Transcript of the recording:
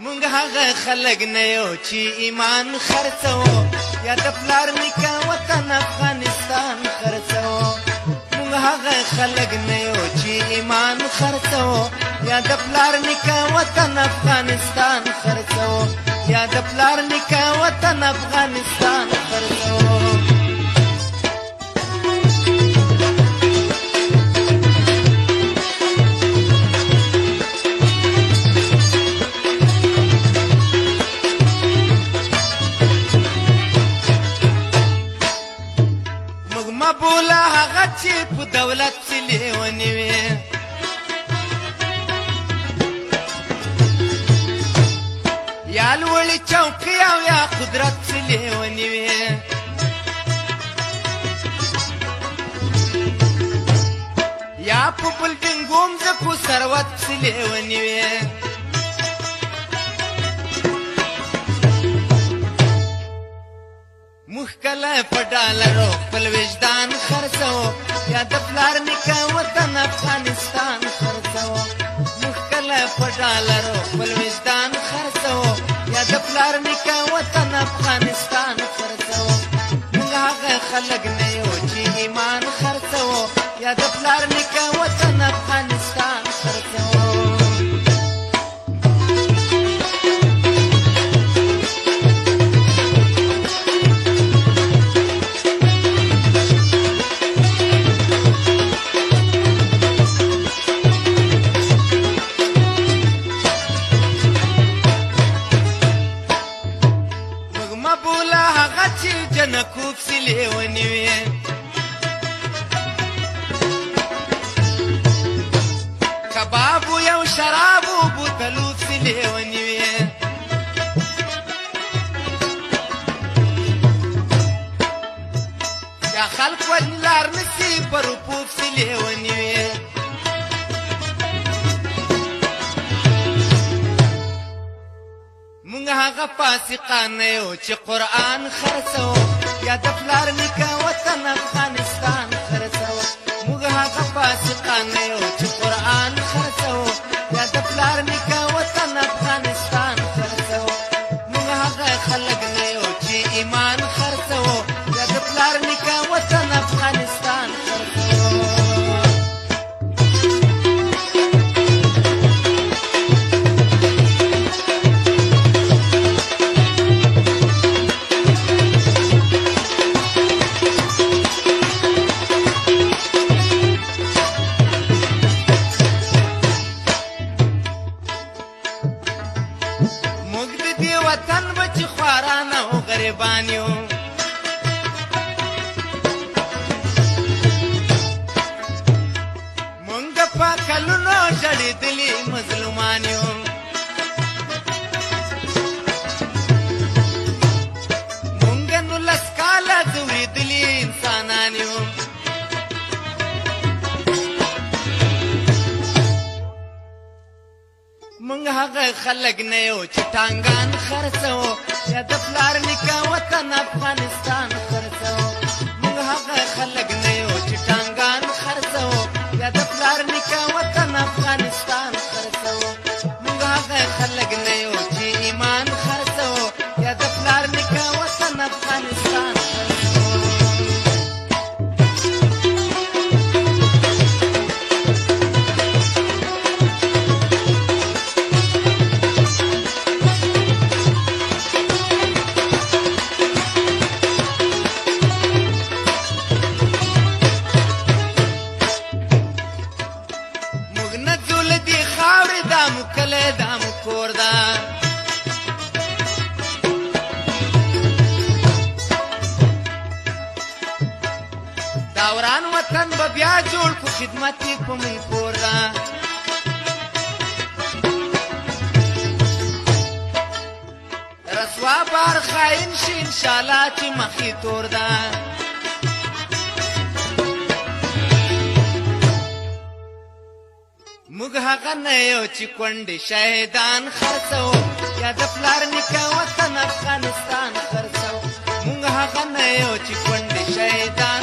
مونږ هغه خلک نه یو چې ایمان خرڅو یا د پلار نیکه وطن افغانستان خرڅو مونږ هغه خلک نه یو چې ایمان خرڅو یا د پلار نیکه وطن افغانستان خرڅو یا د پلار نیکه وطن افغانستان خرڅو بولا هغه چې په دولت کې لیونی وي یا لوړې چوکۍ او یا قدرت کې لیونی وي یا په بلډینګو مځکو ثروت کې لیونی وي موږ کله په ډالرو خپل وجدان خرڅو یا د پلار نیکه وطن افغانستان خرڅو موږ کله په ډالرو خپل وجدان خرڅو یا د پلار نیکه وطن افغانستان خرڅو موږ هغه خلک نه یو چې ایمان خرڅو یا د پلار نیکه وطن افغانستان خرڅو جنکوب سی لیونی وی کبابو یو شرابو بوتلوب سی لیونی وی یا خلق ودلار نسی پروپوب سی لیونی وی مونږ هغه فاسقان یو چې قرآن خرڅو یا د پلار نیکه وطن افغانستان خرڅو مونږ هغه فاسقان یو چې قرآن خرڅو یا د پلار نیکه وطن افغانستان خرڅو مونږ هغه خلک نه یو چې ایمان خرڅو یا د پلار نیکه وطن افغانستان خرڅو وطن بچ خوارانه او غریبانیو مونږ په کلونو شړېدلي مظلومانیو مونږ نو لس کاله ځورېدلي انسانانیو مونږ هغه خلک نه یو چې ټانګان خرڅو یا د پلار نیکه وطن افغانستان خرڅو مونږ هغه خلک نه یو چې ټانګان خرڅو یا د پلار نیکه وطن افغانستان خرڅو مونږ هغه خلک نه یو چې ایمان خرڅو یا د پلار نیکه وطن افغانستان کله دام کور دا داوران وطن به بیا جوړ کو خدمت په مون کور دا رسوا بار خاين شي ان شاء الله چې مخې تور دا موږ هغه نه یو چې کونډې شهیدان خرڅو یا د پلار نیکه وطن افغانستان خرڅو موږ هغه نه یو چې کونډې شهیدان